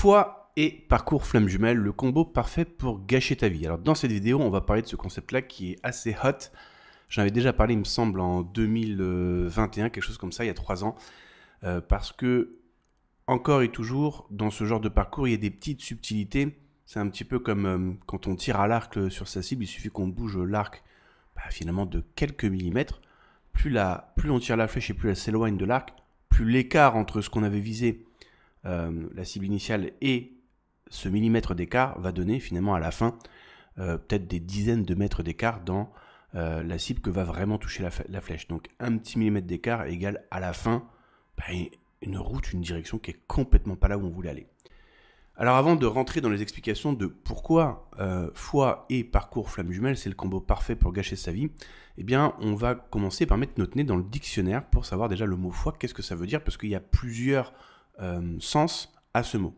Foi et parcours flamme jumelle, le combo parfait pour gâcher ta vie. Alors dans cette vidéo, on va parler de ce concept-là qui est assez hot. J'en avais déjà parlé, il me semble, en 2021, quelque chose comme ça, il y a 3 ans. Parce que, encore et toujours, dans ce genre de parcours, il y a des petites subtilités. C'est un petit peu comme quand on tire à l'arc sur sa cible, il suffit qu'on bouge l'arc finalement de quelques millimètres. Plus on tire la flèche et plus elle s'éloigne de l'arc, plus l'écart entre ce qu'on avait visé, la cible initiale, et ce millimètre d'écart va donner finalement à la fin peut-être des dizaines de mètres d'écart dans la cible que va vraiment toucher la flèche. Donc un petit millimètre d'écart égale à la fin une route, une direction qui est complètement pas là où on voulait aller. Alors avant de rentrer dans les explications de pourquoi foi et parcours flamme jumelle, c'est le combo parfait pour gâcher sa vie, eh bien on va commencer par mettre notre nez dans le dictionnaire pour savoir déjà le mot foi, qu'est-ce que ça veut dire, parce qu'il y a plusieurs sens à ce mot.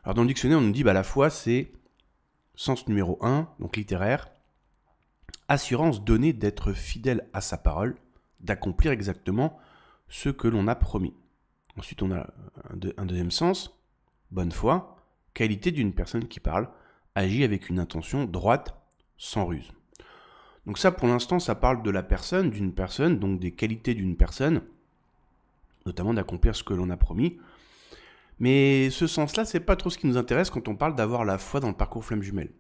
Alors dans le dictionnaire on nous dit la foi c'est sens numéro 1, donc littéraire, assurance donnée d'être fidèle à sa parole, d'accomplir exactement ce que l'on a promis. Ensuite on a un deuxième sens, bonne foi, qualité d'une personne qui parle, agit avec une intention droite, sans ruse. Donc ça, pour l'instant, ça parle de la personne, d'une personne, donc des qualités d'une personne, notamment d'accomplir ce que l'on a promis. Mais ce sens-là, c'est pas trop ce qui nous intéresse quand on parle d'avoir la foi dans le parcours flamme jumelle.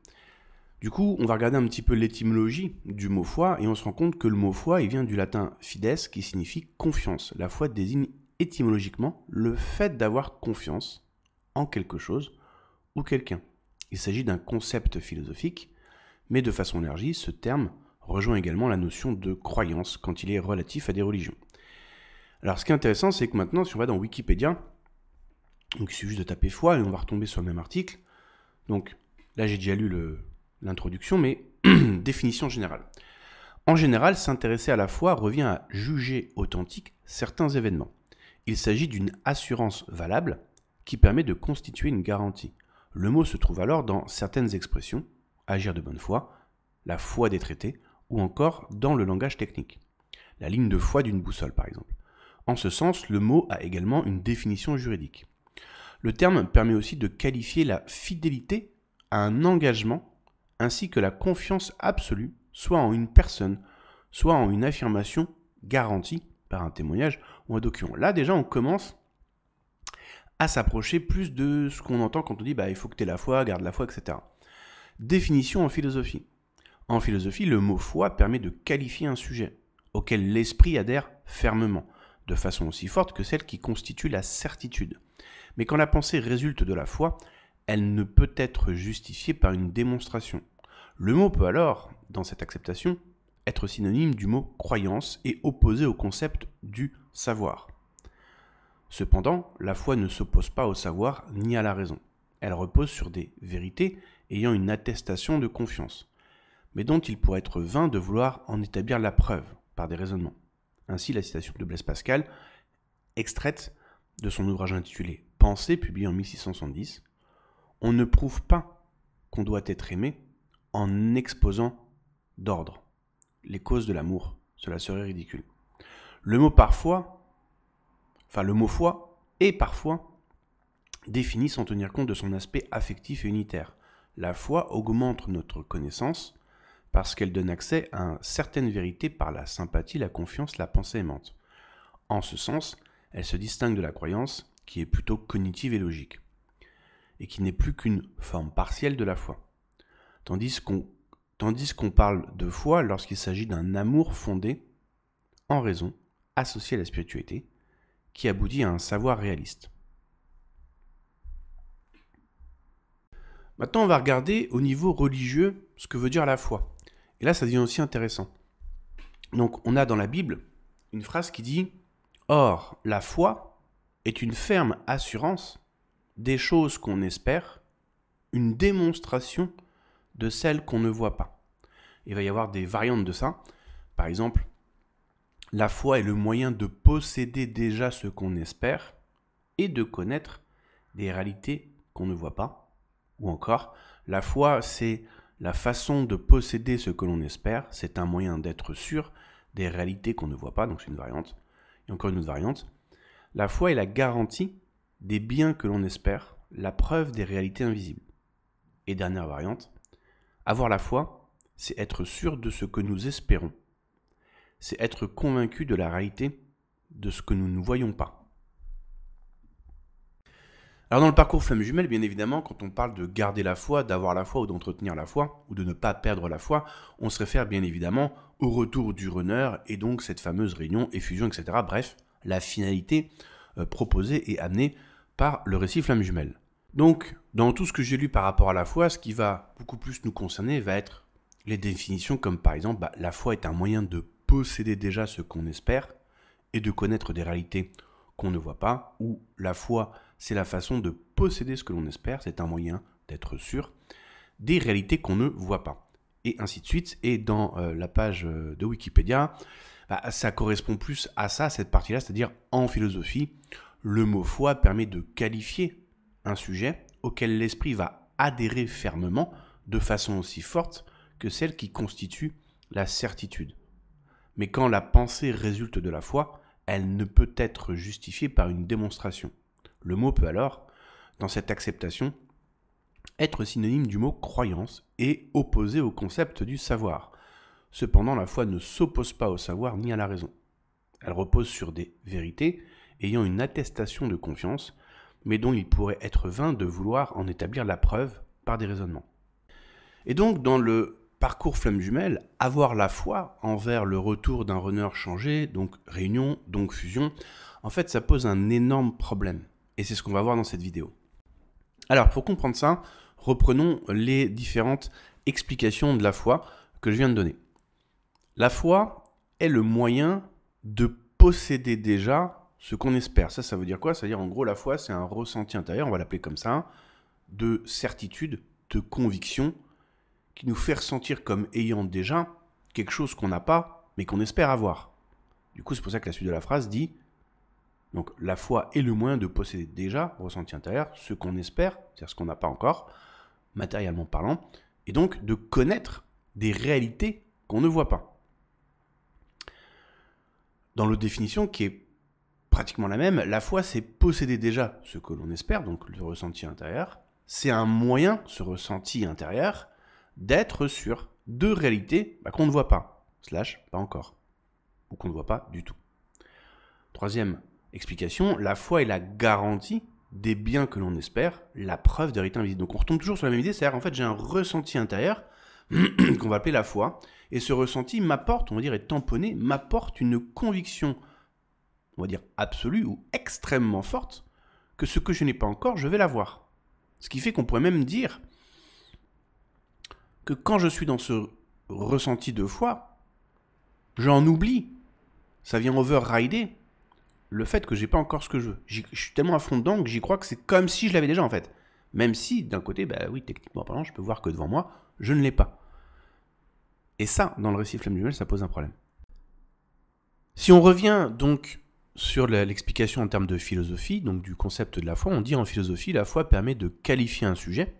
Du coup, on va regarder un petit peu l'étymologie du mot foi, et on se rend compte que le mot foi, il vient du latin fides, qui signifie confiance. La foi désigne étymologiquement le fait d'avoir confiance en quelque chose ou quelqu'un. Il s'agit d'un concept philosophique, mais de façon élargie, ce terme rejoint également la notion de croyance quand il est relatif à des religions. Alors ce qui est intéressant, c'est que maintenant, si on va dans Wikipédia, donc il suffit juste de taper foi et on va retomber sur le même article. Donc là, j'ai déjà lu l'introduction, mais définition générale. En général, s'intéresser à la foi revient à juger authentiques certains événements. Il s'agit d'une assurance valable qui permet de constituer une garantie. Le mot se trouve alors dans certaines expressions, agir de bonne foi, la foi des traités, ou encore dans le langage technique. La ligne de foi d'une boussole, par exemple. En ce sens, le mot a également une définition juridique. Le terme permet aussi de qualifier la fidélité à un engagement, ainsi que la confiance absolue, soit en une personne, soit en une affirmation garantie par un témoignage ou un document. Là, déjà, on commence à s'approcher plus de ce qu'on entend quand on dit il faut que tu aies la foi, garde la foi, etc. Définition en philosophie. En philosophie, le mot foi permet de qualifier un sujet auquel l'esprit adhère fermement, de façon aussi forte que celle qui constitue la certitude. Mais quand la pensée résulte de la foi, elle ne peut être justifiée par une démonstration. Le mot peut alors, dans cette acceptation, être synonyme du mot croyance et opposé au concept du savoir. Cependant, la foi ne s'oppose pas au savoir ni à la raison. Elle repose sur des vérités ayant une attestation de confiance, mais dont il pourrait être vain de vouloir en établir la preuve par des raisonnements. Ainsi, la citation de Blaise Pascal, extraite de son ouvrage intitulé « Pensée », publié en 1670, « On ne prouve pas qu'on doit être aimé en exposant d'ordre les causes de l'amour, cela serait ridicule. » Le mot foi est parfois défini sans tenir compte de son aspect affectif et unitaire. La foi augmente notre connaissance parce qu'elle donne accès à certaines vérités par la sympathie, la confiance, la pensée aimante. En ce sens, elle se distingue de la croyance qui est plutôt cognitive et logique, et qui n'est plus qu'une forme partielle de la foi. Tandis qu'on parle de foi lorsqu'il s'agit d'un amour fondé en raison, associé à la spiritualité, qui aboutit à un savoir réaliste. Maintenant, on va regarder au niveau religieux ce que veut dire la foi. Et là, ça devient aussi intéressant. Donc, on a dans la Bible une phrase qui dit « Or, la foi est une ferme assurance des choses qu'on espère, une démonstration de celles qu'on ne voit pas. » Il va y avoir des variantes de ça. Par exemple, la foi est le moyen de posséder déjà ce qu'on espère et de connaître des réalités qu'on ne voit pas. Ou encore, la foi, c'est la façon de posséder ce que l'on espère. C'est un moyen d'être sûr des réalités qu'on ne voit pas. Donc c'est une variante. Et encore une autre variante. La foi est la garantie des biens que l'on espère la preuve des réalités invisibles. Et dernière variante, avoir la foi, c'est être sûr de ce que nous espérons. C'est être convaincu de la réalité de ce que nous ne voyons pas. Alors dans le parcours flamme jumelle, bien évidemment, quand on parle de garder la foi, d'avoir la foi ou d'entretenir la foi, ou de ne pas perdre la foi, on se réfère bien évidemment au retour du runner et donc cette fameuse réunion, effusion, etc. Bref, la finalité proposée et amenée par le récit flamme jumelle. Donc, dans tout ce que j'ai lu par rapport à la foi, ce qui va beaucoup plus nous concerner va être les définitions comme par exemple, la foi est un moyen de posséder déjà ce qu'on espère et de connaître des réalités qu'on ne voit pas, ou la foi, c'est la façon de posséder ce que l'on espère, c'est un moyen d'être sûr des réalités qu'on ne voit pas. Et ainsi de suite, et dans la page de Wikipédia, ça correspond plus à ça, cette partie-là, c'est-à-dire en philosophie, le mot foi permet de qualifier un sujet auquel l'esprit va adhérer fermement, de façon aussi forte que celle qui constitue la certitude. Mais quand la pensée résulte de la foi, elle ne peut être justifiée par une démonstration. Le mot peut alors, dans cette acceptation, être synonyme du mot croyance et opposé au concept du savoir. Cependant, la foi ne s'oppose pas au savoir ni à la raison. Elle repose sur des vérités ayant une attestation de confiance, mais dont il pourrait être vain de vouloir en établir la preuve par des raisonnements. Et donc, dans le parcours flamme jumelle, avoir la foi envers le retour d'un runner changé, donc réunion, donc fusion, en fait, ça pose un énorme problème. Et c'est ce qu'on va voir dans cette vidéo. Alors, pour comprendre ça, reprenons les différentes explications de la foi que je viens de donner. La foi est le moyen de posséder déjà ce qu'on espère. Ça veut dire quoi? Ça veut dire, en gros, la foi, c'est un ressenti intérieur, on va l'appeler comme ça, de certitude, de conviction, qui nous fait ressentir comme ayant déjà quelque chose qu'on n'a pas, mais qu'on espère avoir. Du coup, c'est pour ça que la suite de la phrase dit, donc la foi est le moyen de posséder déjà, ressenti intérieur, ce qu'on espère, c'est-à-dire ce qu'on n'a pas encore, matériellement parlant, et donc de connaître des réalités qu'on ne voit pas. Dans l'autre définition, qui est pratiquement la même, la foi, c'est posséder déjà ce que l'on espère, donc le ressenti intérieur. C'est un moyen, ce ressenti intérieur, d'être sûr de réalités qu'on ne voit pas, / pas encore, ou qu'on ne voit pas du tout. Troisième explication, la foi est la garantie des biens que l'on espère, la preuve des réalités invisibles. Donc on retombe toujours sur la même idée, c'est-à-dire en fait j'ai un ressenti intérieur qu'on va appeler la foi, et ce ressenti m'apporte, on va dire est tamponné, m'apporte une conviction, on va dire absolue ou extrêmement forte, que ce que je n'ai pas encore, je vais l'avoir. Ce qui fait qu'on pourrait même dire que quand je suis dans ce ressenti de foi, j'en oublie, ça vient overrider le fait que j'ai pas encore ce que je veux. Je suis tellement à fond dedans que j'y crois que c'est comme si je l'avais déjà en fait. Même si, d'un côté, oui, techniquement parlant, je peux voir que devant moi, je ne l'ai pas. Et ça, dans le récit flamme jumelle, ça pose un problème. Si on revient donc sur l'explication en termes de philosophie, donc du concept de la foi, on dit en philosophie, la foi permet de qualifier un sujet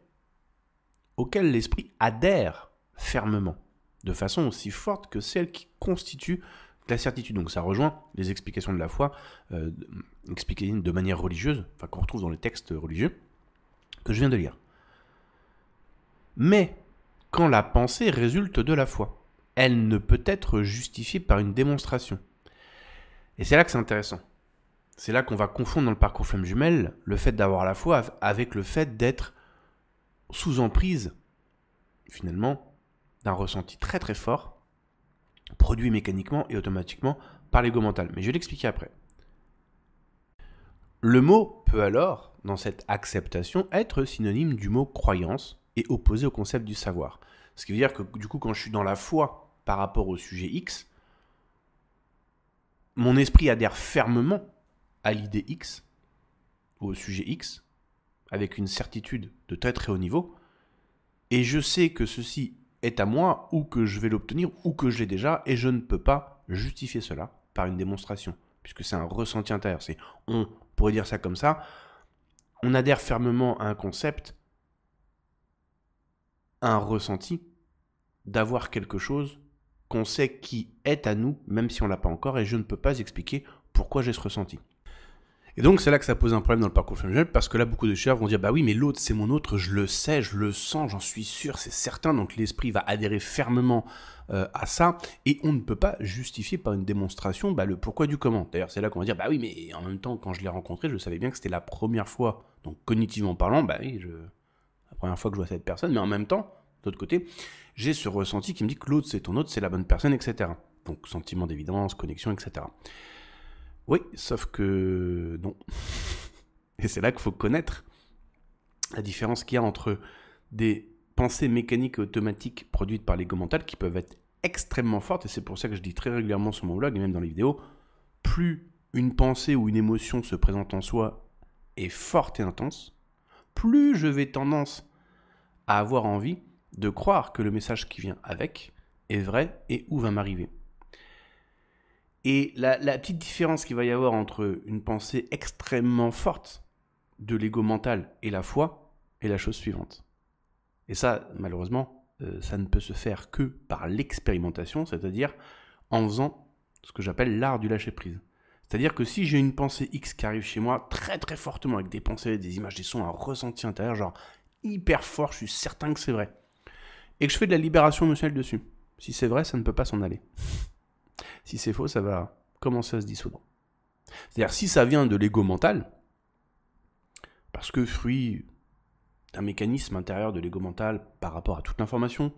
auquel l'esprit adhère fermement, de façon aussi forte que celle qui constitue la certitude. Donc ça rejoint les explications de la foi, expliquées de manière religieuse, qu'on retrouve dans les textes religieux, que je viens de lire. Mais, quand la pensée résulte de la foi, elle ne peut être justifiée par une démonstration. Et c'est là que c'est intéressant. C'est là qu'on va confondre dans le parcours flamme jumelle le fait d'avoir la foi avec le fait d'être sous emprise, finalement, d'un ressenti très très fort, produit mécaniquement et automatiquement par l'ego mental. Mais je vais l'expliquer après. Le mot peut alors, dans cette acceptation, être synonyme du mot croyance et opposé au concept du savoir. Ce qui veut dire que du coup, quand je suis dans la foi par rapport au sujet X, mon esprit adhère fermement à l'idée X, ou au sujet X, avec une certitude de très très haut niveau, et je sais que ceci est à moi, ou que je vais l'obtenir, ou que je l'ai déjà, et je ne peux pas justifier cela par une démonstration, puisque c'est un ressenti intérieur. On pourrait dire ça comme ça, on adhère fermement à un concept, à un ressenti, d'avoir quelque chose qu'on sait qui est à nous, même si on ne l'a pas encore, et je ne peux pas expliquer pourquoi j'ai ce ressenti. Et donc c'est là que ça pose un problème dans le parcours flamme jumelle, parce que là beaucoup de chercheurs vont dire bah oui mais l'autre c'est mon autre, je le sais, je le sens, j'en suis sûr, c'est certain, donc l'esprit va adhérer fermement à ça, et on ne peut pas justifier par une démonstration le pourquoi du comment. D'ailleurs c'est là qu'on va dire bah oui mais en même temps quand je l'ai rencontré je savais bien que c'était la première fois, donc cognitivement parlant, bah oui la première fois que je vois cette personne, mais en même temps, de l'autre côté, j'ai ce ressenti qui me dit que l'autre c'est ton autre, c'est la bonne personne, etc. Donc sentiment d'évidence, connexion, etc. Oui, sauf que non. Et c'est là qu'il faut connaître la différence qu'il y a entre des pensées mécaniques et automatiques produites par l'ego mental qui peuvent être extrêmement fortes, et c'est pour ça que je dis très régulièrement sur mon blog et même dans les vidéos, plus une pensée ou une émotion se présente en soi est forte et intense, plus je vais tendance à avoir envie de croire que le message qui vient avec est vrai et où va m'arriver. Et la petite différence qu'il va y avoir entre une pensée extrêmement forte de l'ego mental et la foi est la chose suivante. Et ça, malheureusement, ça ne peut se faire que par l'expérimentation, c'est-à-dire en faisant ce que j'appelle l'art du lâcher-prise. C'est-à-dire que si j'ai une pensée X qui arrive chez moi très très fortement, avec des pensées, des images, des sons, un ressenti intérieur, genre hyper fort, je suis certain que c'est vrai, et que je fais de la libération émotionnelle dessus, si c'est vrai, ça ne peut pas s'en aller. Si c'est faux, ça va commencer à se dissoudre. C'est-à-dire, si ça vient de l'ego mental, parce que fruit d'un mécanisme intérieur de l'ego mental par rapport à toute l'information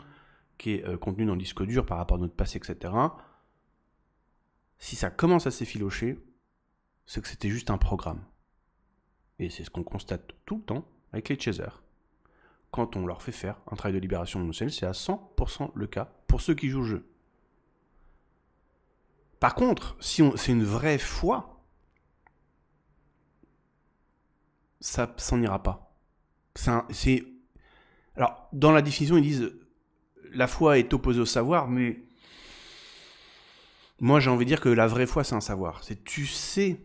qui est contenue dans le disque dur, par rapport à notre passé, etc., si ça commence à s'effilocher, c'est que c'était juste un programme. Et c'est ce qu'on constate tout le temps avec les chasers. Quand on leur fait faire un travail de libération émotionnelle, c'est à 100% le cas pour ceux qui jouent le jeu. Par contre, si c'est une vraie foi, ça s'en ira pas. Alors, dans la définition, ils disent la foi est opposée au savoir, mais moi j'ai envie de dire que la vraie foi, c'est un savoir. C'est tu sais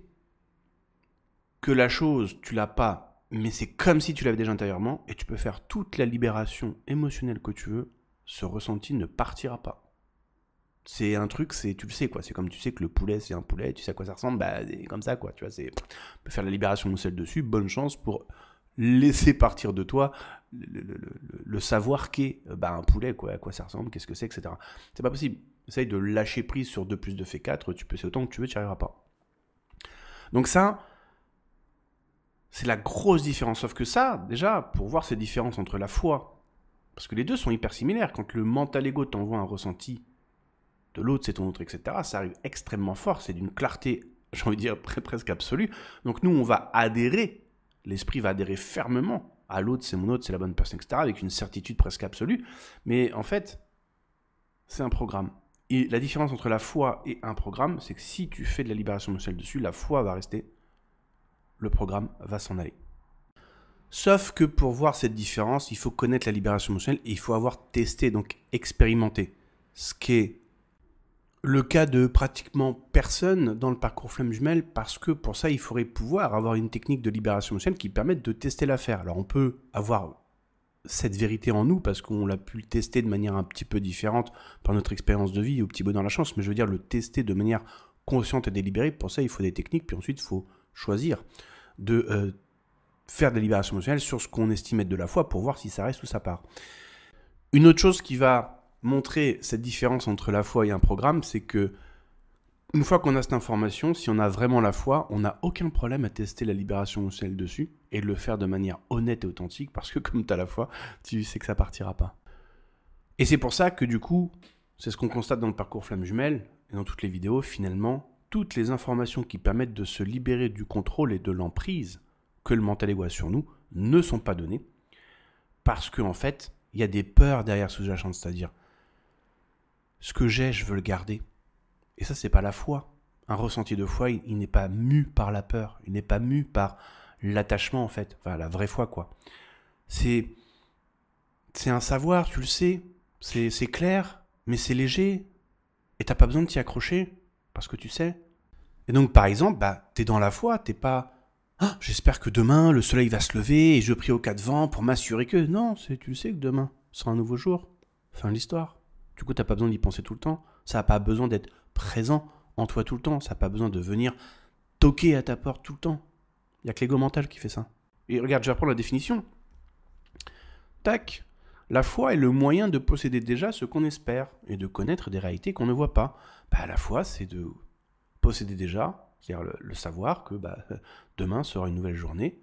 que la chose, tu l'as pas, mais c'est comme si tu l'avais déjà intérieurement, et tu peux faire toute la libération émotionnelle que tu veux, ce ressenti ne partira pas. C'est un truc, tu le sais quoi, c'est comme tu sais que le poulet c'est un poulet, tu sais à quoi ça ressemble, c'est comme ça quoi, tu vois, on peut faire la libération émotionnelle dessus, bonne chance pour laisser partir de toi le savoir qu'est un poulet, quoi, à quoi ça ressemble, qu'est-ce que c'est, etc. C'est pas possible. Essaye de lâcher prise sur 2 plus 2 fait 4, tu peux essayer autant que tu veux, tu n'y arriveras pas. Donc ça, c'est la grosse différence. Sauf que ça, déjà, pour voir ces différences entre la foi, parce que les deux sont hyper similaires, quand le mental ego t'envoie un ressenti de l'autre, c'est ton autre, etc., ça arrive extrêmement fort, c'est d'une clarté, j'ai envie de dire, presque absolue. Donc nous, on va adhérer, l'esprit va adhérer fermement à l'autre, c'est mon autre, c'est la bonne personne, etc., avec une certitude presque absolue. Mais en fait, c'est un programme. Et la différence entre la foi et un programme, c'est que si tu fais de la libération émotionnelle dessus, la foi va rester, le programme va s'en aller. Sauf que pour voir cette différence, il faut connaître la libération émotionnelle et il faut avoir testé, donc expérimenté. Ce qui est le cas de pratiquement personne dans le parcours flamme jumelle, parce que pour ça, il faudrait pouvoir avoir une technique de libération émotionnelle qui permette de tester l'affaire. Alors on peut avoir cette vérité en nous parce qu'on l'a pu le tester de manière un petit peu différente par notre expérience de vie au petit bonheur la chance, mais je veux dire le tester de manière consciente et délibérée. Pour ça, il faut des techniques, puis ensuite, il faut choisir de faire de la libération émotionnelle sur ce qu'on estime être de la foi pour voir si ça reste ou ça part. Une autre chose qui va montrer cette différence entre la foi et un programme, c'est que une fois qu'on a cette information, si on a vraiment la foi, on n'a aucun problème à tester la libération émotionnelle dessus et de le faire de manière honnête et authentique, parce que comme tu as la foi, tu sais que ça partira pas. Et c'est pour ça que du coup, c'est ce qu'on constate dans le parcours flamme jumelle et dans toutes les vidéos, finalement, toutes les informations qui permettent de se libérer du contrôle et de l'emprise que le mental ego a sur nous ne sont pas données, parce qu'en fait, il y a des peurs derrière ce sous-jacent, c'est-à-dire ce que j'ai, je veux le garder. Et ça, c'est pas la foi. Un ressenti de foi, il n'est pas mu par la peur, il n'est pas mu par l'attachement, en fait. Enfin, la vraie foi, quoi. C'est un savoir, tu le sais, c'est clair, mais c'est léger, et t'as pas besoin de t'y accrocher, parce que tu sais. Et donc, par exemple, t'es dans la foi, t'es pas « Ah, j'espère que demain, le soleil va se lever, et je prie au cas de vent pour m'assurer que... » Non, tu le sais que demain sera un nouveau jour, fin de l'histoire. Du coup, t'as pas besoin d'y penser tout le temps, ça n'a pas besoin d'être présent en toi tout le temps, ça n'a pas besoin de venir toquer à ta porte tout le temps. Il n'y a que l'ego mental qui fait ça. Et regarde, je vais reprendre la définition. Tac. La foi est le moyen de posséder déjà ce qu'on espère et de connaître des réalités qu'on ne voit pas. Bah, la foi, c'est de posséder déjà, c'est-à-dire le savoir que demain sera une nouvelle journée,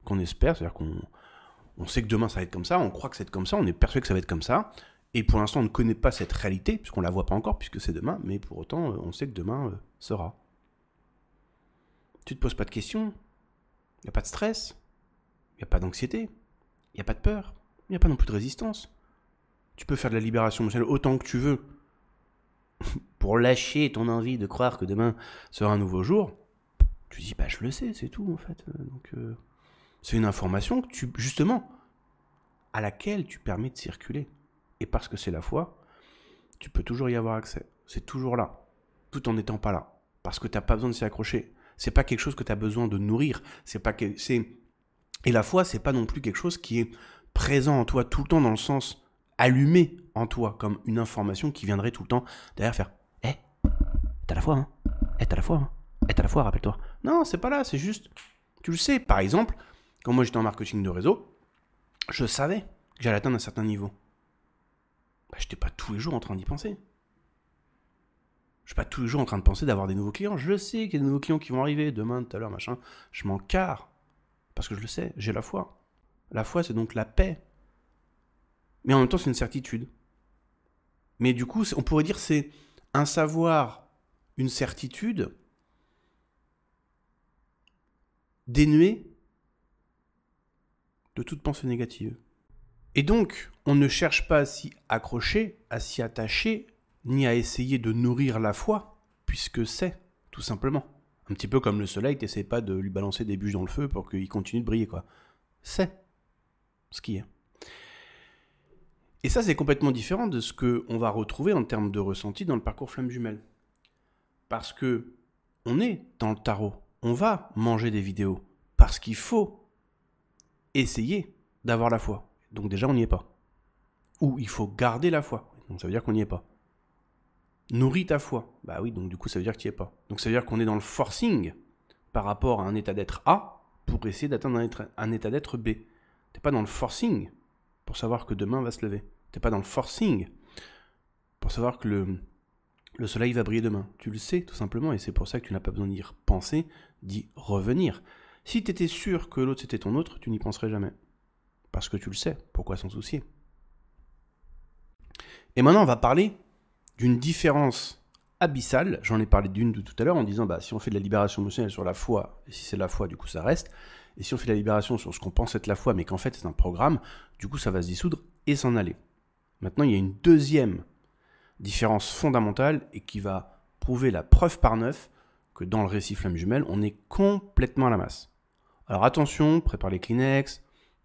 qu'on espère, c'est-à-dire qu'on sait que demain ça va être comme ça, on croit que ça va être comme ça, on est persuadé que ça va être comme ça, et pour l'instant on ne connaît pas cette réalité, puisqu'on ne la voit pas encore, puisque c'est demain, mais pour autant on sait que demain sera. Tu ne te poses pas de questions, il n'y a pas de stress, il n'y a pas d'anxiété, il n'y a pas de peur, il n'y a pas non plus de résistance. Tu peux faire de la libération émotionnelle autant que tu veux, pour lâcher ton envie de croire que demain sera un nouveau jour. Tu dis, je le sais, c'est tout en fait. Donc, c'est une information que justement, à laquelle tu permets de circuler. Et parce que c'est la foi, tu peux toujours y avoir accès. C'est toujours là, tout en n'étant pas là. Parce que tu n'as pas besoin de s'y accrocher. C'est pas quelque chose que tu as besoin de nourrir. Et la foi, c'est pas non plus quelque chose qui est présent en toi tout le temps dans le sens allumé en toi, comme une information qui viendrait tout le temps derrière faire « t'as la foi, hein ? T'as la foi, hein ? T'as la foi, rappelle-toi. » Non, c'est pas là, c'est juste... Tu le sais, par exemple, quand moi j'étais en marketing de réseau, je savais que j'allais atteindre un certain niveau. Je n'étais pas tous les jours en train d'y penser. Je ne suis pas tous les jours en train de penser d'avoir des nouveaux clients. Je le sais qu'il y a des nouveaux clients qui vont arriver demain, tout à l'heure, machin. Je m'en carre. Parce que je le sais, j'ai la foi. La foi, c'est donc la paix. Mais en même temps, c'est une certitude. Mais du coup, on pourrait dire c'est un savoir, une certitude dénuée de toute pensée négative. Et donc, on ne cherche pas à s'y accrocher, à s'y attacher, ni à essayer de nourrir la foi, puisque c'est, tout simplement. Un petit peu comme le soleil, t'essaies pas de lui balancer des bûches dans le feu pour qu'il continue de briller, quoi. C'est ce qui est. Et ça, c'est complètement différent de ce qu'on va retrouver en termes de ressenti dans le parcours flamme jumelle. Parce que on est dans le tarot, on va manger des vidéos, parce qu'il faut essayer d'avoir la foi. Donc déjà, on n'y est pas. Ou il faut garder la foi. Donc ça veut dire qu'on n'y est pas. Nourris ta foi. Bah oui, donc du coup, ça veut dire que tu n'y es pas. Donc ça veut dire qu'on est dans le forcing par rapport à un état d'être A pour essayer d'atteindre un état d'être B. T'es pas dans le forcing pour savoir que demain va se lever. T'es pas dans le forcing pour savoir que le soleil va briller demain. Tu le sais, tout simplement, et c'est pour ça que tu n'as pas besoin d'y repenser, d'y revenir. Si tu étais sûr que l'autre c'était ton autre, tu n'y penserais jamais. Parce que tu le sais, pourquoi s'en soucier? Et maintenant, on va parler d'une différence abyssale. J'en ai parlé d'une de tout à l'heure en disant, si on fait de la libération émotionnelle sur la foi, et si c'est la foi, du coup ça reste. Et si on fait de la libération sur ce qu'on pense être la foi, mais qu'en fait c'est un programme, du coup ça va se dissoudre et s'en aller. Maintenant, il y a une deuxième différence fondamentale et qui va prouver la preuve par neuf que dans le récit flamme jumelle, on est complètement à la masse. Alors attention, prépare les Kleenex,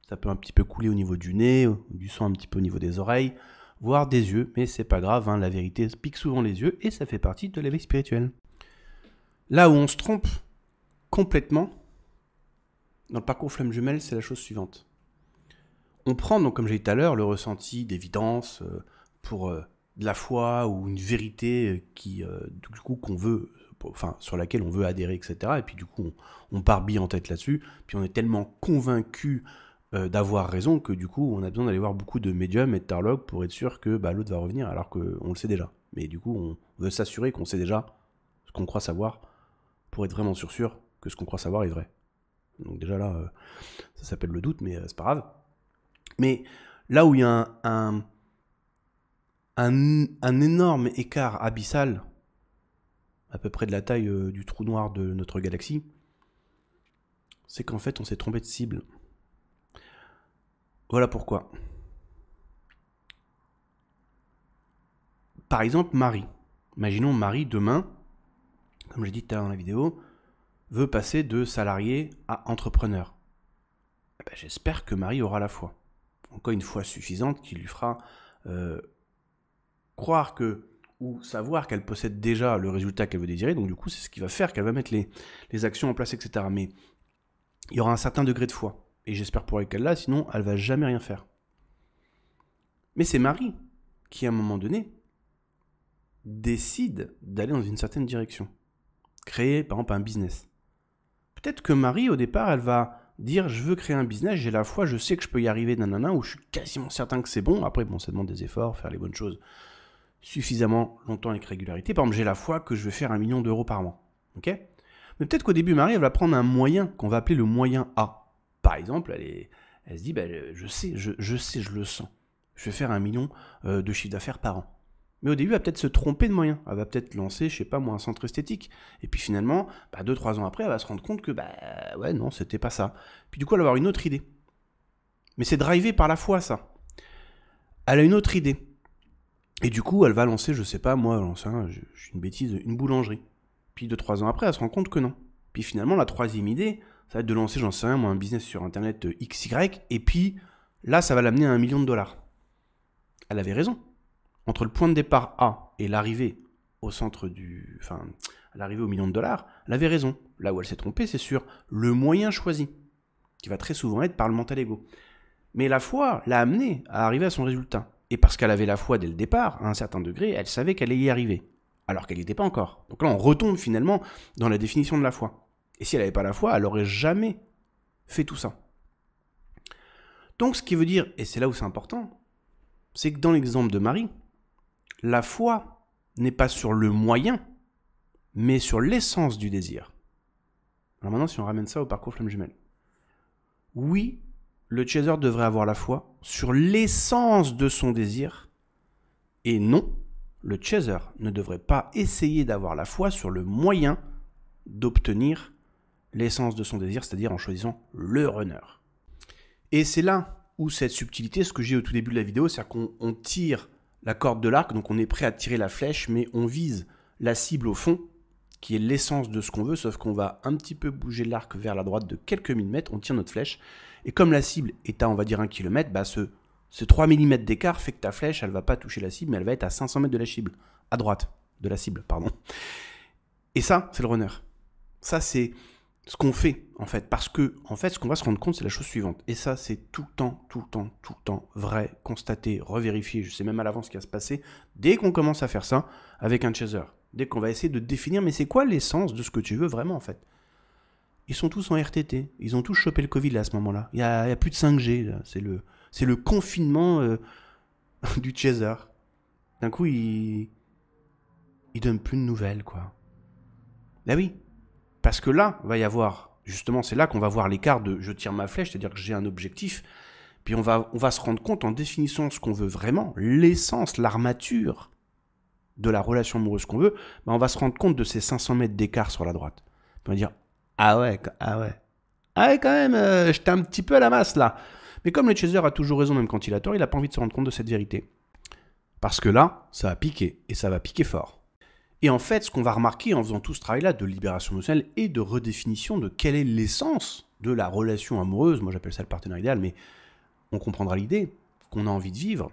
ça peut un petit peu couler au niveau du nez, du sang un petit peu au niveau des oreilles, voire des yeux, mais c'est pas grave, la vérité pique souvent les yeux et ça fait partie de l'éveil spirituel. Là où on se trompe complètement, dans le parcours flamme jumelle, c'est la chose suivante. On prend, donc, comme j'ai dit tout à l'heure, le ressenti d'évidence pour de la foi ou une vérité qui, du coup, qu'on veut, sur laquelle on veut adhérer, etc. Et puis du coup, on part bille en tête là-dessus. Puis on est tellement convaincu d'avoir raison que du coup, on a besoin d'aller voir beaucoup de médiums et de tarologues pour être sûr que l'autre va revenir alors qu'on le sait déjà. Mais du coup, on veut s'assurer qu'on sait déjà ce qu'on croit savoir pour être vraiment sûr que ce qu'on croit savoir est vrai. Donc déjà là, ça s'appelle le doute, mais c'est pas grave. Mais là où il y a un énorme écart abyssal, à peu près de la taille du trou noir de notre galaxie, c'est qu'en fait on s'est trompé de cible. Voilà pourquoi. Par exemple, Marie. Imaginons Marie demain, comme j'ai dit tout à l'heure dans la vidéo, veut passer de salarié à entrepreneur. J'espère que Marie aura la foi. Encore une foi suffisante qui lui fera croire que, ou savoir qu'elle possède déjà le résultat qu'elle veut désirer, donc du coup c'est ce qui va faire qu'elle va mettre les actions en place, etc. Mais il y aura un certain degré de foi, et j'espère pour elle qu'elle l'a, sinon elle va jamais rien faire. Mais c'est Marie qui, à un moment donné, décide d'aller dans une certaine direction. Créer, par exemple, un business. Peut-être que Marie, au départ, elle va dire je veux créer un business, j'ai la foi, je sais que je peux y arriver, nanana, ou je suis quasiment certain que c'est bon. Après, bon, ça demande des efforts, faire les bonnes choses suffisamment longtemps avec régularité. Par exemple, j'ai la foi que je vais faire 1 million d'euros par mois. Ok ? Mais peut-être qu'au début, Marie, elle va prendre un moyen qu'on va appeler le moyen A. Par exemple, elle se dit je sais, je le sens. Je vais faire 1 million de chiffre d'affaires par an. Mais au début, elle va peut-être se tromper de moyens. Elle va peut-être lancer, je sais pas moi, un centre esthétique. Et puis finalement, 2-3 ans après, elle va se rendre compte que, ouais, non, c'était pas ça. Puis du coup, elle va avoir une autre idée. Mais c'est drivé par la foi, ça. Elle a une autre idée. Et du coup, elle va lancer, je sais pas moi, je suis une bêtise, une boulangerie. Puis 2-3 ans après, elle se rend compte que non. Puis finalement, la troisième idée, ça va être de lancer, j'en sais rien, moi, un business sur Internet XY. Et puis là, ça va l'amener à $1 million. Elle avait raison. Entre le point de départ A et l'arrivée au centre l'arrivée au $1 million, elle avait raison. Là où elle s'est trompée, c'est sur le moyen choisi, qui va très souvent être par le mental ego. Mais la foi l'a amenée à arriver à son résultat. Et parce qu'elle avait la foi dès le départ, à un certain degré, elle savait qu'elle allait y arriver. Alors qu'elle n'y était pas encore. Donc là, on retombe finalement dans la définition de la foi. Et si elle n'avait pas la foi, elle n'aurait jamais fait tout ça. Donc ce qui veut dire, et c'est là où c'est important, c'est que dans l'exemple de Marie, la foi n'est pas sur le moyen, mais sur l'essence du désir. Alors maintenant, si on ramène ça au parcours flamme jumelle. Oui, le chaser devrait avoir la foi sur l'essence de son désir, et non, le chaser ne devrait pas essayer d'avoir la foi sur le moyen d'obtenir l'essence de son désir, c'est-à-dire en choisissant le runner. Et c'est là où cette subtilité, ce que j'ai au tout début de la vidéo, c'est qu'on tire la corde de l'arc, donc on est prêt à tirer la flèche, mais on vise la cible au fond, qui est l'essence de ce qu'on veut, sauf qu'on va un petit peu bouger l'arc vers la droite de quelques millimètres, on tire notre flèche, et comme la cible est à, on va dire, 1 km, ce 3 mm d'écart fait que ta flèche, elle va pas toucher la cible, mais elle va être à 500 mètres de la cible, à droite de la cible, pardon. Et ça, c'est le runner. Ça, c'est ce qu'on fait, en fait, parce que, en fait, ce qu'on va se rendre compte, c'est la chose suivante. Et ça, c'est tout le temps vrai, constaté, revérifié. Je sais même à l'avance ce qui va se passer dès qu'on commence à faire ça avec un chaser. Dès qu'on va essayer de définir, mais c'est quoi l'essence de ce que tu veux vraiment, en fait? Ils sont tous en RTT. Ils ont tous chopé le Covid, là, à ce moment-là. Il y a plus de 5G, là. C'est le confinement du chaser. D'un coup, il donne plus de nouvelles, quoi. Ben oui. Parce que là, va y avoir, justement, c'est là qu'on va voir l'écart de je tire ma flèche, c'est-à-dire que j'ai un objectif, puis on va se rendre compte en définissant ce qu'on veut vraiment, l'essence, l'armature de la relation amoureuse qu'on veut, ben on va se rendre compte de ces 500 mètres d'écart sur la droite. Puis on va dire, ah ouais, quand même, j'étais un petit peu à la masse là. Mais comme le chaser a toujours raison, même quand il a tort, il n'a pas envie de se rendre compte de cette vérité. Parce que là, ça va piquer, et ça va piquer fort. Et en fait, ce qu'on va remarquer en faisant tout ce travail-là de libération émotionnelle et de redéfinition de quelle est l'essence de la relation amoureuse, moi j'appelle ça le partenaire idéal, mais on comprendra l'idée qu'on a envie de vivre,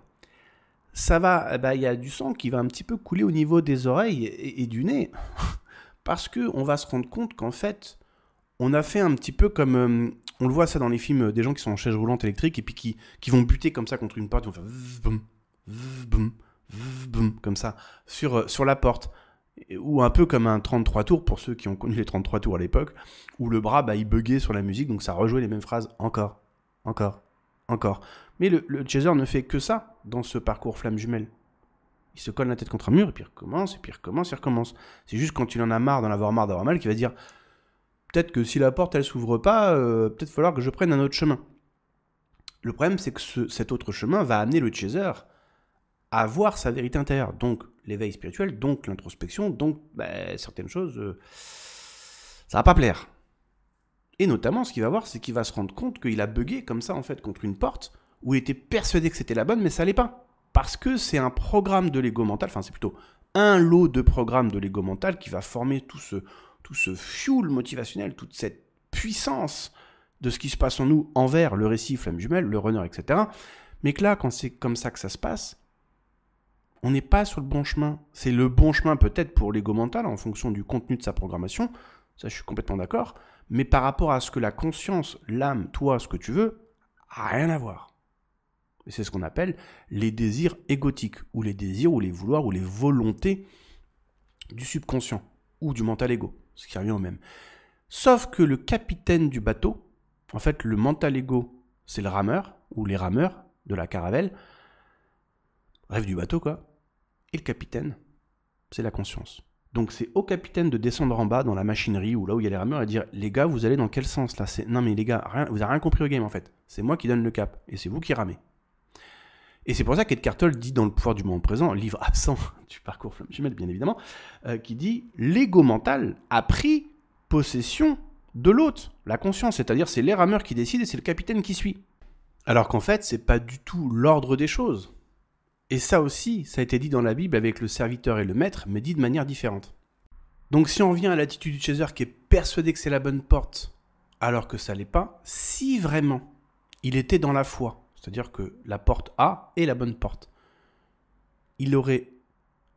ça va, y a du sang qui va un petit peu couler au niveau des oreilles et du nez, parce qu'on va se rendre compte qu'en fait, on a fait un petit peu comme, on le voit ça dans les films, des gens qui sont en chaise roulante électrique et puis qui vont buter comme ça contre une porte, ils vont faire boum, boum, boum, comme ça, sur la porte. Ou un peu comme un 33 tours, pour ceux qui ont connu les 33 tours à l'époque, où le bras, il buguait sur la musique, donc ça rejouait les mêmes phrases encore. Mais le chaser ne fait que ça dans ce parcours flamme jumelle. Il se colle la tête contre un mur, et puis il recommence. C'est juste quand il en a marre d'en avoir marre d'avoir mal qu'il va dire peut-être que si la porte elle s'ouvre pas, peut-être falloir que je prenne un autre chemin. Le problème, c'est que cet autre chemin va amener le chaser à voir sa vérité intérieure, donc l'éveil spirituel, donc l'introspection, donc certaines choses, ça va pas plaire. Et notamment, ce qu'il va voir, c'est qu'il va se rendre compte qu'il a bugué comme ça, en fait, contre une porte, où il était persuadé que c'était la bonne, mais ça l'est pas. Parce que c'est un programme de l'ego mental, enfin c'est plutôt un lot de programmes de l'ego mental qui va former tout ce fuel motivationnel, toute cette puissance de ce qui se passe en nous envers le récit, flamme jumelle, le runner, etc. Mais que là, quand c'est comme ça que ça se passe, on n'est pas sur le bon chemin. C'est le bon chemin peut-être pour l'ego mental en fonction du contenu de sa programmation, ça je suis complètement d'accord, mais par rapport à ce que la conscience, l'âme, toi, ce que tu veux, a rien à voir. Et c'est ce qu'on appelle les désirs égotiques, ou les désirs, ou les vouloirs, ou les volontés du subconscient, ou du mental ego, ce qui revient au même. Sauf que le capitaine du bateau, en fait le mental ego, c'est le rameur, ou les rameurs de la caravelle, bref du bateau quoi, et le capitaine, c'est la conscience. Donc c'est au capitaine de descendre en bas dans la machinerie ou là où il y a les rameurs et dire les gars vous allez dans quel sens là? Non mais les gars, vous n'avez rien compris au game en fait. C'est moi qui donne le cap et c'est vous qui ramez. Et c'est pour ça qu'Ed Cartel dit dans Le pouvoir du moment présent, livre absent du parcours Flamme Jumelle bien évidemment, qui dit l'ego mental a pris possession de l'autre, la conscience, c'est-à-dire c'est les rameurs qui décident et c'est le capitaine qui suit. Alors qu'en fait c'est pas du tout l'ordre des choses. Et ça aussi, ça a été dit dans la Bible avec le serviteur et le maître, mais dit de manière différente. Donc si on revient à l'attitude du chaser qui est persuadé que c'est la bonne porte, alors que ça l'est pas, si vraiment il était dans la foi, c'est-à-dire que la porte A est la bonne porte, il n'aurait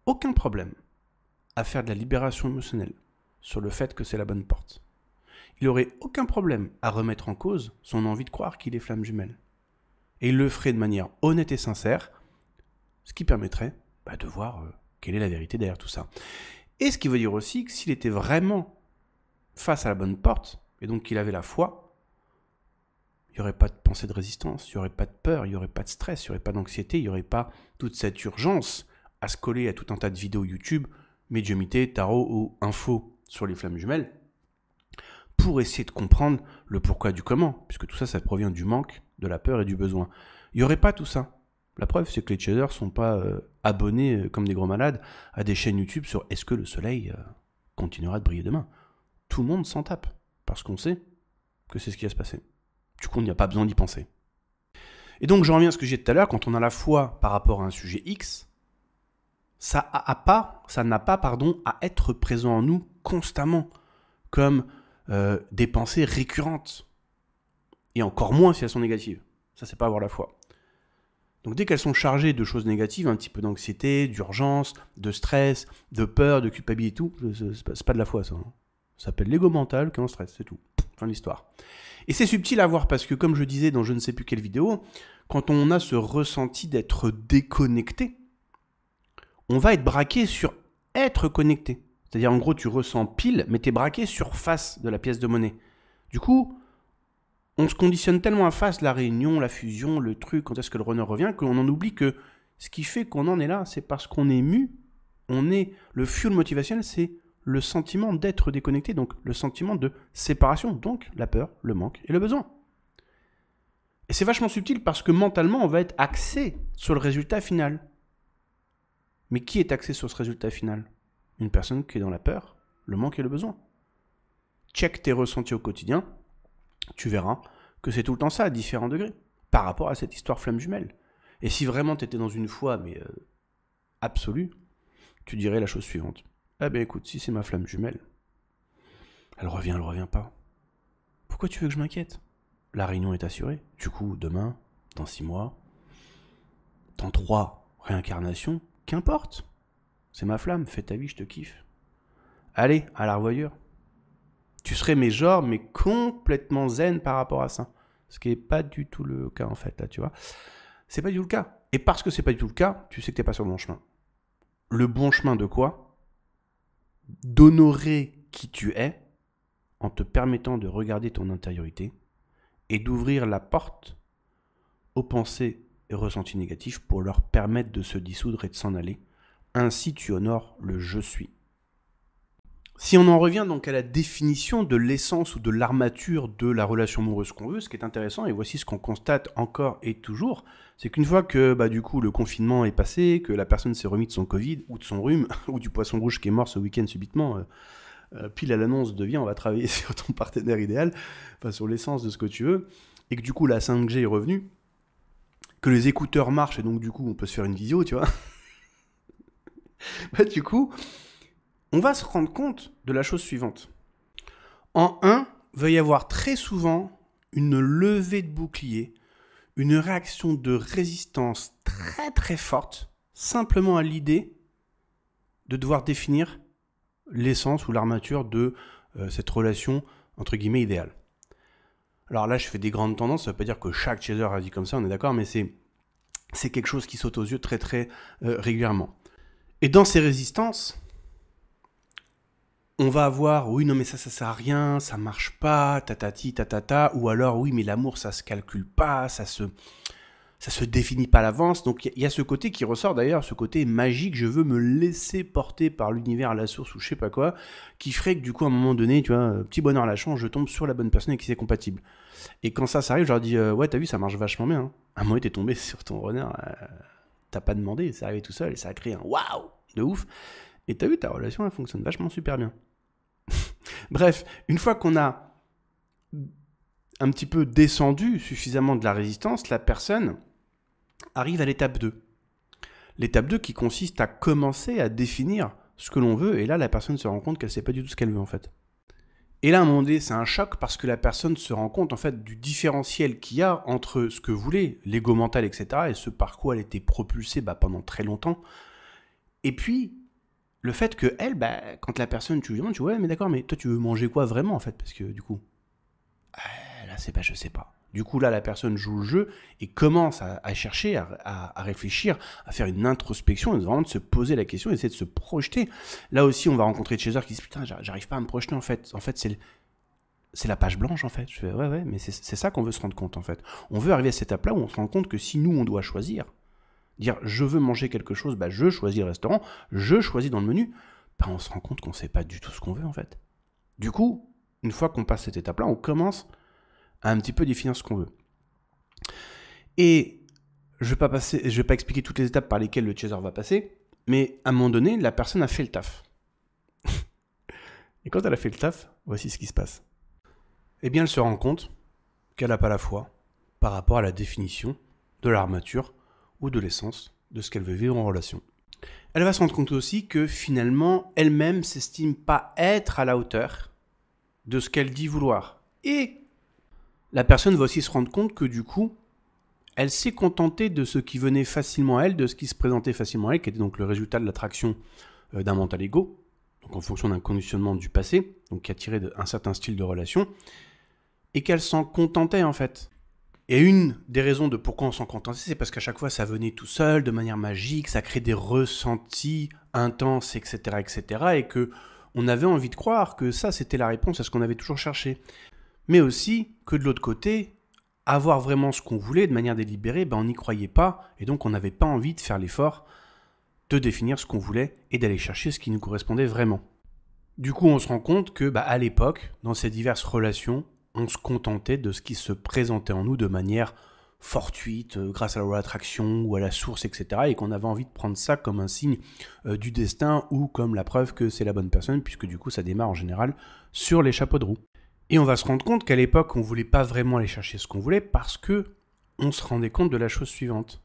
aucun problème à faire de la libération émotionnelle sur le fait que c'est la bonne porte. Il n'aurait aucun problème à remettre en cause son envie de croire qu'il est flamme jumelle. Et il le ferait de manière honnête et sincère, ce qui permettrait de voir quelle est la vérité derrière tout ça. Et ce qui veut dire aussi que s'il était vraiment face à la bonne porte, et donc qu'il avait la foi, il n'y aurait pas de pensée de résistance, il n'y aurait pas de peur, il n'y aurait pas de stress, il n'y aurait pas d'anxiété, il n'y aurait pas toute cette urgence à se coller à tout un tas de vidéos YouTube, médiumité, tarot ou infos sur les flammes jumelles, pour essayer de comprendre le pourquoi du comment, puisque tout ça, ça provient du manque, de la peur et du besoin. Il n'y aurait pas tout ça. La preuve, c'est que les chasers ne sont pas abonnés comme des gros malades à des chaînes YouTube sur est-ce que le soleil continuera de briller demain. Tout le monde s'en tape, parce qu'on sait que c'est ce qui va se passer. Du coup, il n'y a pas besoin d'y penser. Et donc, j'en reviens à ce que j'ai dit tout à l'heure, quand on a la foi par rapport à un sujet X, ça n'a pas à être présent en nous constamment, comme des pensées récurrentes. Et encore moins si elles sont négatives. Ça, c'est pas avoir la foi. Donc dès qu'elles sont chargées de choses négatives, un petit peu d'anxiété, d'urgence, de stress, de peur, de culpabilité et tout, c'est pas de la foi ça. Ça s'appelle l'ego mental qui est en stress, c'est tout. Fin de l'histoire. Et c'est subtil à voir parce que comme je disais dans je ne sais plus quelle vidéo, quand on a ce ressenti d'être déconnecté, on va être braqué sur être connecté. C'est-à-dire en gros tu ressens pile, mais t'es braqué sur face de la pièce de monnaie. Du coup, on se conditionne tellement à face, la réunion, la fusion, le truc, quand est-ce que le runner revient, qu'on en oublie que ce qui fait qu'on en est là, c'est parce qu'on est mu, le fuel motivationnel, c'est le sentiment d'être déconnecté, donc le sentiment de séparation, donc la peur, le manque et le besoin. Et c'est vachement subtil parce que mentalement, on va être axé sur le résultat final. Mais qui est axé sur ce résultat final? Une personne qui est dans la peur, le manque et le besoin. Check tes ressentis au quotidien, tu verras que c'est tout le temps ça, à différents degrés, par rapport à cette histoire flamme jumelle. Et si vraiment tu étais dans une foi, mais absolue, tu dirais la chose suivante. Ah ben écoute, si c'est ma flamme jumelle, elle revient pas. Pourquoi tu veux que je m'inquiète? La réunion est assurée. Du coup, demain, dans 6 mois, dans 3 réincarnations, qu'importe. C'est ma flamme, fais ta vie, je te kiffe. Allez, à la revoyure. Tu serais mais complètement zen par rapport à ça. Ce qui n'est pas du tout le cas en fait, là, tu vois. C'est pas du tout le cas. Et parce que c'est pas du tout le cas, tu sais que t'es pas sur le bon chemin. Le bon chemin de quoi? D'honorer qui tu es en te permettant de regarder ton intériorité et d'ouvrir la porte aux pensées et ressentis négatifs pour leur permettre de se dissoudre et de s'en aller. Ainsi, tu honores le « je suis ». Si on en revient donc à la définition de l'essence ou de l'armature de la relation amoureuse qu'on veut, ce qui est intéressant, et voici ce qu'on constate encore et toujours, c'est qu'une fois que du coup le confinement est passé, que la personne s'est remise de son Covid, ou de son rhume, ou du poisson rouge qui est mort ce week-end subitement, pile à l'annonce de viens, on va travailler sur ton partenaire idéal, enfin sur l'essence de ce que tu veux, et que du coup la 5G est revenue, que les écouteurs marchent, et donc du coup on peut se faire une visio, tu vois. Du coup, on va se rendre compte de la chose suivante. En 1, il va y avoir très souvent une levée de bouclier, une réaction de résistance très très forte, simplement à l'idée de devoir définir l'essence ou l'armature de cette relation entre guillemets idéale. Alors là, je fais des grandes tendances, ça ne veut pas dire que chaque chaser a dit comme ça, on est d'accord, mais c'est quelque chose qui saute aux yeux très très régulièrement. Et dans ces résistances, on va avoir, oui, non, mais ça sert à rien, ça marche pas, tatati, tatata, ou alors, oui, mais l'amour, ça se calcule pas, ça se définit pas à l'avance. Donc, il y a ce côté qui ressort d'ailleurs, ce côté magique, je veux me laisser porter par l'univers à la source ou je sais pas quoi, qui ferait que du coup, à un moment donné, tu vois, petit bonheur à la chance, je tombe sur la bonne personne et qui c'est compatible. Et quand ça arrive, je leur dis, ouais, t'as vu, ça marche vachement bien. Hein. À un moment, t'es tombé sur ton renard, t'as pas demandé, c'est arrivé tout seul et ça a créé un waouh de ouf. Et t'as vu, ta relation, elle fonctionne vachement super bien. Bref, une fois qu'on a un petit peu descendu suffisamment de la résistance, la personne arrive à l'étape 2. L'étape 2 qui consiste à commencer à définir ce que l'on veut, et là, la personne se rend compte qu'elle ne sait pas du tout ce qu'elle veut, en fait. Et là, à un moment donné, c'est un choc parce que la personne se rend compte, en fait, du différentiel qu'il y a entre ce que voulait l'ego mental, etc., et ce par quoi elle était propulsée pendant très longtemps. Et puis, le fait que elle, quand la personne, tu lui demandes, tu dis, ouais, mais d'accord, mais toi, tu veux manger quoi vraiment, en fait? Parce que, du coup, là, c'est je sais pas. Du coup, là, la personne joue le jeu et commence à chercher, à réfléchir, à faire une introspection, et vraiment de se poser la question, essayer de se projeter. Là aussi, on va rencontrer des chasseurs qui disent, putain, j'arrive pas à me projeter, en fait. En fait, c'est la page blanche, en fait. Je fais, ouais, mais c'est ça qu'on veut se rendre compte, en fait. On veut arriver à cette étape-là où on se rend compte que si nous, on doit choisir, dire, je veux manger quelque chose, je choisis le restaurant, je choisis dans le menu, on se rend compte qu'on sait pas du tout ce qu'on veut, en fait. Du coup, une fois qu'on passe cette étape-là, on commence à un petit peu définir ce qu'on veut. Et je vais pas expliquer toutes les étapes par lesquelles le chaser va passer, mais à un moment donné, la personne a fait le taf. Et quand elle a fait le taf, voici ce qui se passe. Eh bien, elle se rend compte qu'elle n'a pas la foi par rapport à la définition de l'armature ou de l'essence de ce qu'elle veut vivre en relation. Elle va se rendre compte aussi que finalement, elle-même s'estime pas être à la hauteur de ce qu'elle dit vouloir. Et la personne va aussi se rendre compte que du coup, elle s'est contentée de ce qui venait facilement à elle, de ce qui se présentait facilement à elle, qui était donc le résultat de l'attraction d'un mental ego, donc en fonction d'un conditionnement du passé, donc qui a tiré un certain style de relation, et qu'elle s'en contentait en fait. Et une des raisons de pourquoi on s'en contentait, c'est parce qu'à chaque fois ça venait tout seul, de manière magique, ça crée des ressentis intenses, etc., et que on avait envie de croire que ça c'était la réponse à ce qu'on avait toujours cherché. Mais aussi que de l'autre côté, avoir vraiment ce qu'on voulait de manière délibérée, on n'y croyait pas, et donc on n'avait pas envie de faire l'effort de définir ce qu'on voulait et d'aller chercher ce qui nous correspondait vraiment. Du coup, on se rend compte que, à l'époque, dans ces diverses relations, on se contentait de ce qui se présentait en nous de manière fortuite, grâce à la loi d'attraction ou à la source, etc., et qu'on avait envie de prendre ça comme un signe du destin ou comme la preuve que c'est la bonne personne, puisque du coup, ça démarre en général sur les chapeaux de roue. Et on va se rendre compte qu'à l'époque, on ne voulait pas vraiment aller chercher ce qu'on voulait parce que on se rendait compte de la chose suivante.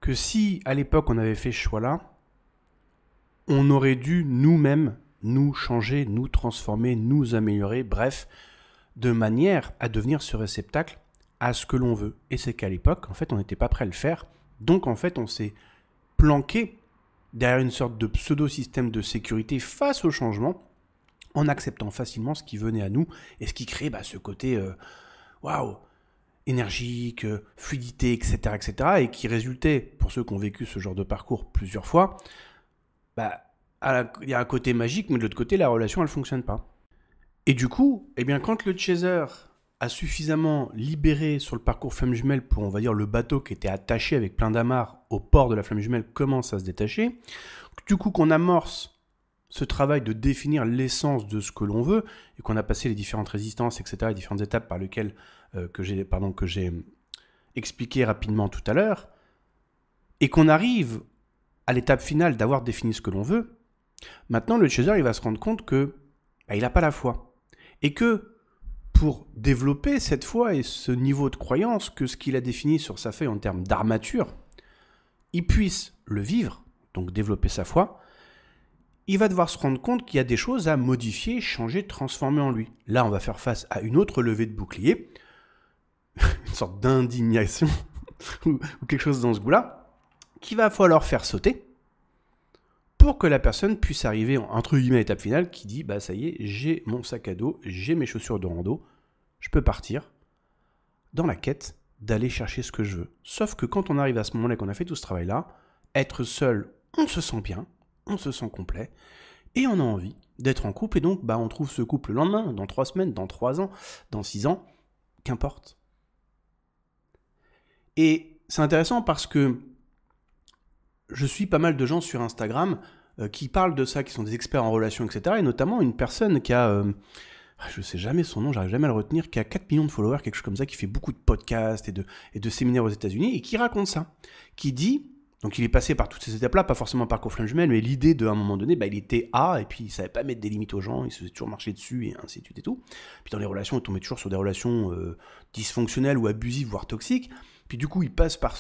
Que si, à l'époque, on avait fait ce choix-là, on aurait dû nous-mêmes nous changer, nous transformer, nous améliorer, bref, de manière à devenir ce réceptacle à ce que l'on veut. Et c'est qu'à l'époque, en fait, on n'était pas prêt à le faire. Donc, en fait, on s'est planqué derrière une sorte de pseudo-système de sécurité face au changement, en acceptant facilement ce qui venait à nous et ce qui crée ce côté waouh, énergique, fluidité, etc., et qui résultait, pour ceux qui ont vécu ce genre de parcours plusieurs fois, il y a un côté magique, mais de l'autre côté, la relation, elle ne fonctionne pas. Et du coup, quand le chaser a suffisamment libéré sur le parcours flamme jumelle pour, on va dire, le bateau qui était attaché avec plein d'amarres au port de la flamme jumelle commence à se détacher, du coup qu'on amorce ce travail de définir l'essence de ce que l'on veut, et qu'on a passé les différentes résistances, etc., les différentes étapes par lesquelles que j'ai expliqué rapidement tout à l'heure, et qu'on arrive à l'étape finale d'avoir défini ce que l'on veut, maintenant le chaser il va se rendre compte que il n'a pas la foi. Et que pour développer cette foi et ce niveau de croyance, que ce qu'il a défini sur sa feuille en termes d'armature, il puisse le vivre, donc développer sa foi, il va devoir se rendre compte qu'il y a des choses à modifier, changer, transformer en lui. Là, on va faire face à une autre levée de bouclier, une sorte d'indignation, ou quelque chose dans ce goût-là, qu'il va falloir faire sauter pour que la personne puisse arriver, entre guillemets, à l'étape finale, qui dit, ça y est, j'ai mon sac à dos, j'ai mes chaussures de rando, je peux partir dans la quête d'aller chercher ce que je veux. Sauf que quand on arrive à ce moment-là, qu'on a fait tout ce travail-là, être seul, on se sent bien, on se sent complet, et on a envie d'être en couple, et donc on trouve ce couple le lendemain, dans 3 semaines, dans 3 ans, dans 6 ans, qu'importe. Et c'est intéressant parce que je suis pas mal de gens sur Instagram qui parlent de ça, qui sont des experts en relations, etc. Et notamment une personne qui a, je sais jamais son nom, j'arrive jamais à le retenir, qui a 4 millions de followers, quelque chose comme ça, qui fait beaucoup de podcasts et de séminaires aux États-Unis, et qui raconte ça, qui dit, donc il est passé par toutes ces étapes-là, pas forcément par couple flamme jumelle, mais l'idée d'un moment donné, il était A, et puis il savait pas mettre des limites aux gens, il se faisait toujours marcher dessus, et ainsi de suite et tout. Puis dans les relations, il tombait toujours sur des relations dysfonctionnelles ou abusives, voire toxiques. Puis du coup, il passe par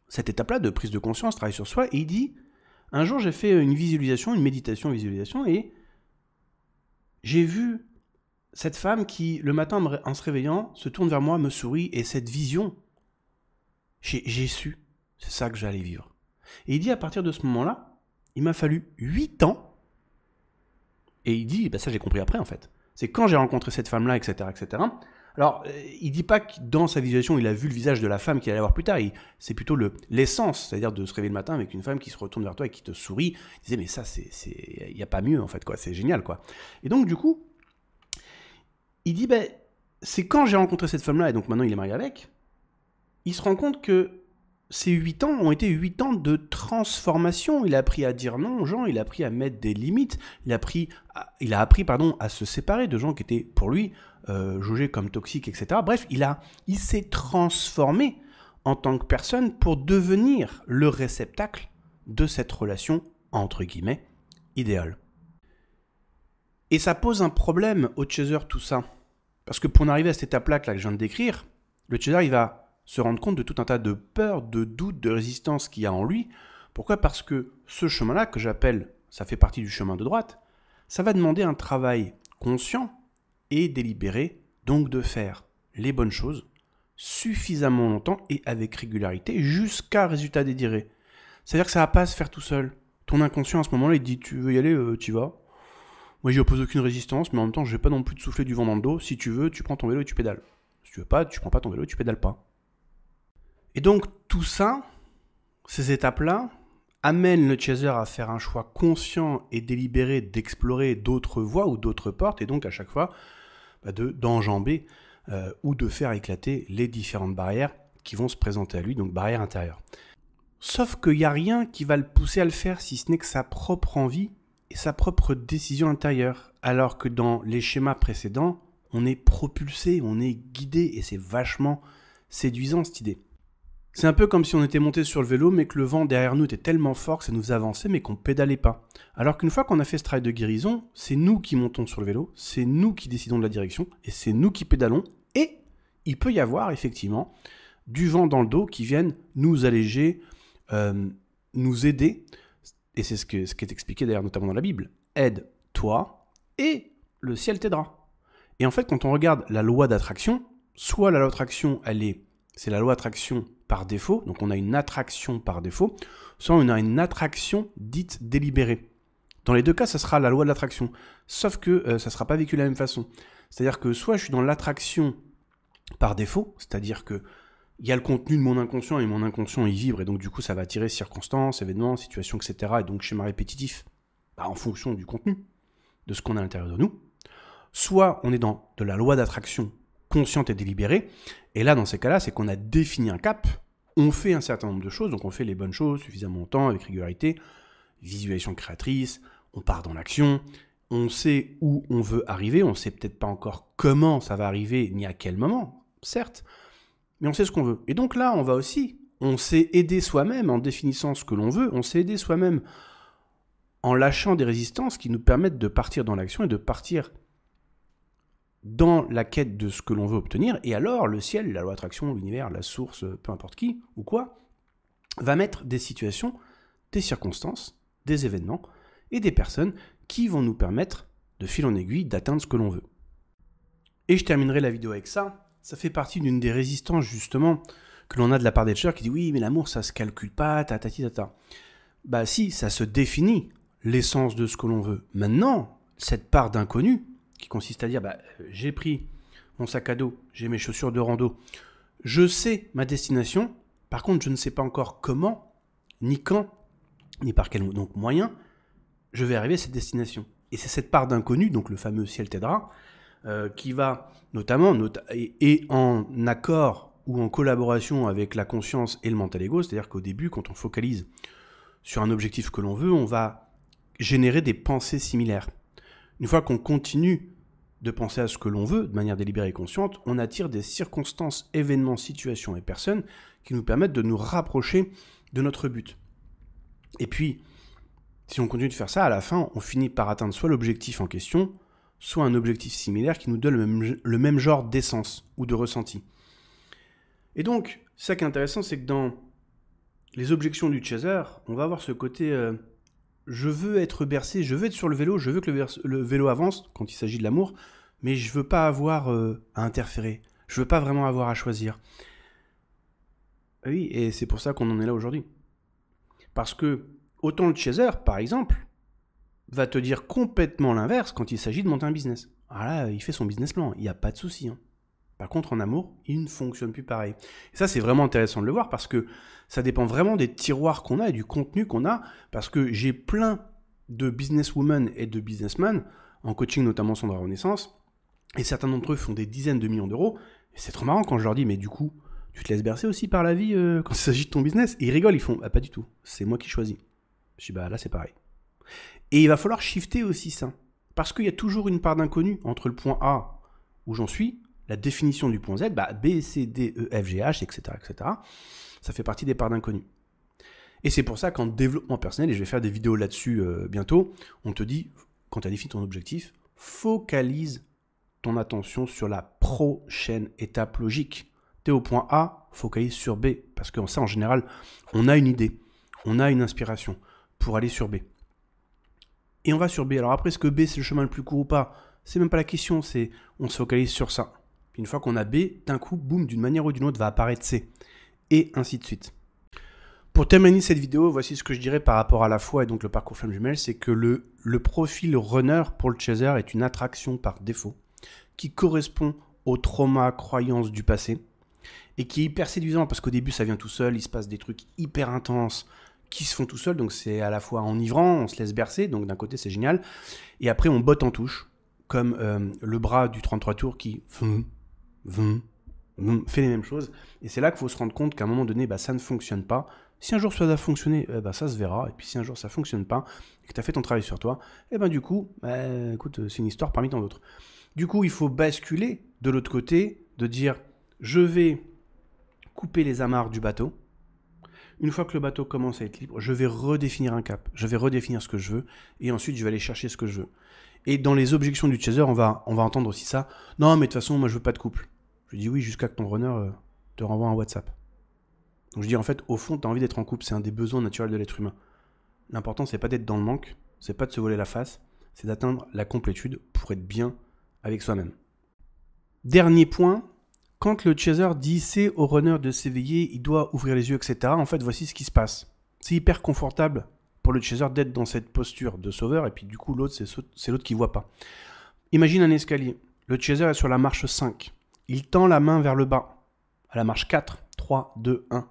cette étape-là de prise de conscience, travail sur soi, et il dit, un jour j'ai fait une visualisation, une méditation, visualisation, et j'ai vu cette femme qui, le matin, en se réveillant, se tourne vers moi, me sourit, et cette vision, j'ai su, c'est ça que j'allais vivre. Et il dit, à partir de ce moment-là, il m'a fallu 8 ans, et il dit, ça j'ai compris après en fait, c'est quand j'ai rencontré cette femme-là, etc., etc., alors, il dit pas que dans sa visualisation, il a vu le visage de la femme qu'il allait voir plus tard. C'est plutôt l'essence, c'est-à-dire de se réveiller le matin avec une femme qui se retourne vers toi et qui te sourit. Il disait, mais ça, il n'y a pas mieux, en fait, quoi. C'est génial, quoi. Et donc, du coup, il dit, c'est quand j'ai rencontré cette femme-là, et donc maintenant il est marié avec, il se rend compte que ces 8 ans ont été 8 ans de transformation. Il a appris à dire non aux gens, il a appris à mettre des limites, il a appris à se séparer de gens qui étaient, pour lui, jugés comme toxiques, etc. Bref, il s'est transformé en tant que personne pour devenir le réceptacle de cette relation, entre guillemets, idéale. Et ça pose un problème au chaser, tout ça. Parce que pour en arriver à cette étape-là que je viens de décrire, le chaser, il va se rendre compte de tout un tas de peurs, de doutes, de résistances qu'il y a en lui. Pourquoi ? Parce que ce chemin-là, que j'appelle, ça fait partie du chemin de droite, ça va demander un travail conscient et délibéré, donc de faire les bonnes choses suffisamment longtemps et avec régularité jusqu'à résultat désiré. C'est-à-dire que ça ne va pas se faire tout seul. Ton inconscient à ce moment-là, il te dit, tu veux y aller, tu vas. Moi, j'y oppose aucune résistance, mais en même temps, je vais pas non plus te souffler du vent dans le dos. Si tu veux, tu prends ton vélo et tu pédales. Si tu veux pas, tu prends pas ton vélo et tu pédales pas. Et donc, tout ça, ces étapes-là, amènent le chaser à faire un choix conscient et délibéré d'explorer d'autres voies ou d'autres portes, et donc à chaque fois, d'enjamber ou de faire éclater les différentes barrières qui vont se présenter à lui, donc barrières intérieures. Sauf qu'il n'y a rien qui va le pousser à le faire, si ce n'est que sa propre envie et sa propre décision intérieure, alors que dans les schémas précédents, on est propulsé, on est guidé, et c'est vachement séduisant cette idée. C'est un peu comme si on était monté sur le vélo, mais que le vent derrière nous était tellement fort que ça nous avançait, mais qu'on pédalait pas. Alors qu'une fois qu'on a fait ce travail de guérison, c'est nous qui montons sur le vélo, c'est nous qui décidons de la direction, et c'est nous qui pédalons, et il peut y avoir effectivement du vent dans le dos qui vienne nous alléger, nous aider, et c'est ce qui est expliqué d'ailleurs notamment dans la Bible. Aide-toi, et le ciel t'aidera. Et en fait, quand on regarde la loi d'attraction, soit la loi d'attraction, c'est la loi d'attraction par défaut, donc on a une attraction par défaut, soit on a une attraction dite délibérée. Dans les deux cas, ça sera la loi de l'attraction, sauf que ça ne sera pas vécu de la même façon. C'est-à-dire que soit je suis dans l'attraction par défaut, c'est-à-dire que il y a le contenu de mon inconscient, et mon inconscient il vibre, et donc du coup ça va attirer circonstances, événements, situations, etc. Et donc schéma répétitif, en fonction du contenu, de ce qu'on a à l'intérieur de nous. Soit on est dans de la loi d'attraction consciente et délibérée, et là dans ces cas-là, c'est qu'on a défini un cap, on fait un certain nombre de choses, donc on fait les bonnes choses suffisamment longtemps, avec régularité, visualisation créatrice, on part dans l'action, on sait où on veut arriver, on sait peut-être pas encore comment ça va arriver, ni à quel moment, certes, mais on sait ce qu'on veut. Et donc là, on s'est aidé soi-même en définissant ce que l'on veut, on s'est aidé soi-même en lâchant des résistances qui nous permettent de partir dans l'action et de partir dans la quête de ce que l'on veut obtenir, et alors le ciel, la loi d'attraction, l'univers, la source, peu importe qui ou quoi, va mettre des situations, des circonstances, des événements et des personnes qui vont nous permettre, de fil en aiguille, d'atteindre ce que l'on veut. Et je terminerai la vidéo avec ça. Ça fait partie d'une des résistances, justement, que l'on a de la part des chercheurs qui dit « Oui, mais l'amour, ça se calcule pas, tatati tata. » Bah si, ça se définit, l'essence de ce que l'on veut. Maintenant, cette part d'inconnu, qui consiste à dire j'ai pris mon sac à dos, j'ai mes chaussures de rando, je sais ma destination, par contre je ne sais pas encore comment, ni quand, ni par quel moyen, je vais arriver à cette destination. Et c'est cette part d'inconnu, donc le fameux ciel t'aidera, qui va notamment, et en accord ou en collaboration avec la conscience et le mental ego, c'est-à-dire qu'au début, quand on focalise sur un objectif que l'on veut, on va générer des pensées similaires. Une fois qu'on continue de penser à ce que l'on veut, de manière délibérée et consciente, on attire des circonstances, événements, situations et personnes qui nous permettent de nous rapprocher de notre but. Et puis, si on continue de faire ça, à la fin, on finit par atteindre soit l'objectif en question, soit un objectif similaire qui nous donne le même genre d'essence ou de ressenti. Et donc, ça qui est intéressant, c'est que dans les objections du chaser, on va avoir ce côté je veux être bercé, je veux être sur le vélo, je veux que le vélo avance quand il s'agit de l'amour, mais je veux pas avoir à interférer, je veux pas vraiment avoir à choisir. Oui, et c'est pour ça qu'on en est là aujourd'hui. Parce que autant le chaser, par exemple, va te dire complètement l'inverse quand il s'agit de monter un business. Alors là, il fait son business plan, il n'y a pas de souci. Hein. Par contre, en amour, il ne fonctionne plus pareil. Et ça, c'est vraiment intéressant de le voir parce que ça dépend vraiment des tiroirs qu'on a et du contenu qu'on a. Parce que j'ai plein de businesswomen et de businessmen, en coaching notamment Sandra Renaissance, et certains d'entre eux font des dizaines de millions d'euros. Et c'est trop marrant quand je leur dis, mais du coup, tu te laisses bercer aussi par la vie quand il s'agit de ton business? Et ils rigolent, ils font, ah, pas du tout, c'est moi qui choisis. Je dis, bah là, c'est pareil. Et il va falloir shifter aussi ça. Parce qu'il y a toujours une part d'inconnu entre le point A, où j'en suis, la définition du point Z, bah B, C, D, E, F, G, H, etc., etc. Ça fait partie des parts d'inconnu. Et c'est pour ça qu'en développement personnel, et je vais faire des vidéos là-dessus bientôt, on te dit, quand tu as défini ton objectif, focalise ton attention sur la prochaine étape logique. Tu es au point A, focalise sur B. Parce que ça, en général, on a une idée, on a une inspiration pour aller sur B. Et on va sur B. Alors après, est-ce que B, c'est le chemin le plus court ou pas? C'est même pas la question, c'est on se focalise sur ça. Puis une fois qu'on a B, d'un coup, boum, d'une manière ou d'une autre, va apparaître C. Et ainsi de suite. Pour terminer cette vidéo, voici ce que je dirais par rapport à la foi et donc le parcours flamme jumelle, c'est que le profil runner pour le chaser est une attraction par défaut qui correspond aux traumas, croyances du passé et qui est hyper séduisant parce qu'au début ça vient tout seul, il se passe des trucs hyper intenses qui se font tout seul, donc c'est à la fois enivrant, on se laisse bercer, donc d'un côté c'est génial, et après on botte en touche, comme le bras du 33 tours qui fait les mêmes choses, et c'est là qu'il faut se rendre compte qu'à un moment donné, bah, ça ne fonctionne pas. Si un jour ça va fonctionner, bah, ça se verra, et puis si un jour ça ne fonctionne pas, et que tu as fait ton travail sur toi, et ben du coup, écoute, c'est une histoire parmi tant d'autres. Du coup, il faut basculer de l'autre côté, de dire, je vais couper les amarres du bateau. Une fois que le bateau commence à être libre, je vais redéfinir un cap, je vais redéfinir ce que je veux, et ensuite je vais aller chercher ce que je veux. Et dans les objections du chaser, on va entendre aussi ça. Non, mais de toute façon, moi je veux pas de couple. Je dis oui jusqu'à que ton runner te renvoie un WhatsApp. Donc je dis en fait, au fond, tu as envie d'être en couple, c'est un des besoins naturels de l'être humain. L'important, c'est pas d'être dans le manque, c'est pas de se voler la face, c'est d'atteindre la complétude pour être bien avec soi-même. Dernier point, quand le chaser dit c'est au runner de s'éveiller, il doit ouvrir les yeux, etc. En fait, voici ce qui se passe. C'est hyper confortable pour le chaser d'être dans cette posture de sauveur, et puis du coup, l'autre, c'est l'autre qui voit pas. Imagine un escalier. Le chaser est sur la marche 5. Il tend la main vers le bas. À la marche 4, 3, 2, 1.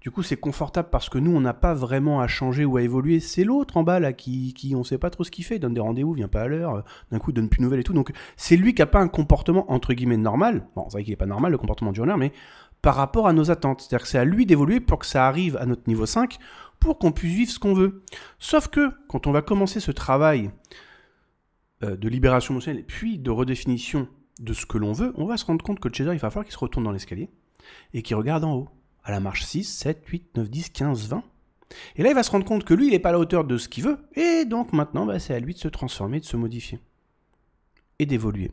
Du coup, c'est confortable parce que nous, on n'a pas vraiment à changer ou à évoluer. C'est l'autre en bas, là, qui on ne sait pas trop ce qu'il fait. Il donne des rendez-vous, vient pas à l'heure, d'un coup, il donne plus de nouvelles et tout. Donc, c'est lui qui n'a pas un comportement, entre guillemets, normal. Bon, c'est vrai qu'il n'est pas normal, le comportement du runner, mais par rapport à nos attentes. C'est-à-dire que c'est à lui d'évoluer pour que ça arrive à notre niveau 5, pour qu'on puisse vivre ce qu'on veut. Sauf que, quand on va commencer ce travail de libération émotionnelle, puis de redéfinition de ce que l'on veut, on va se rendre compte que le chaser, il va falloir qu'il se retourne dans l'escalier et qu'il regarde en haut. À la marche 6, 7, 8, 9, 10, 15, 20. Et là, il va se rendre compte que lui, il n'est pas à la hauteur de ce qu'il veut. Et donc, maintenant, c'est à lui de se transformer, de se modifier. Et d'évoluer.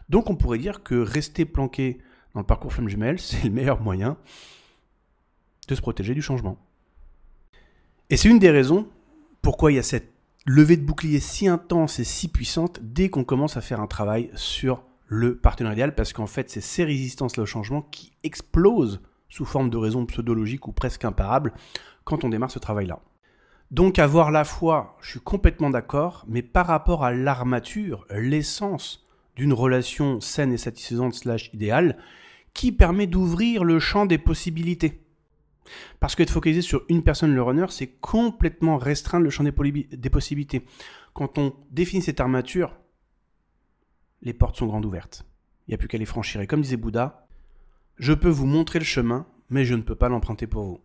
Donc, on pourrait dire que rester planqué dans le parcours flamme jumelle, c'est le meilleur moyen de se protéger du changement. Et c'est une des raisons pourquoi il y a cette levée de bouclier si intense et si puissante dès qu'on commence à faire un travail sur le partenaire idéal. Parce qu'en fait, c'est ces résistances-là au changement qui explosent sous forme de raisons pseudologiques ou presque imparables, quand on démarre ce travail-là. Donc avoir la foi, je suis complètement d'accord, mais par rapport à l'armature, l'essence d'une relation saine et satisfaisante / idéale, qui permet d'ouvrir le champ des possibilités. Parce qu'être focalisé sur une personne, le runner, c'est complètement restreindre le champ des possibilités. Quand on définit cette armature, les portes sont grandes ouvertes. Il n'y a plus qu'à les franchir. Et comme disait Bouddha, je peux vous montrer le chemin, mais je ne peux pas l'emprunter pour vous.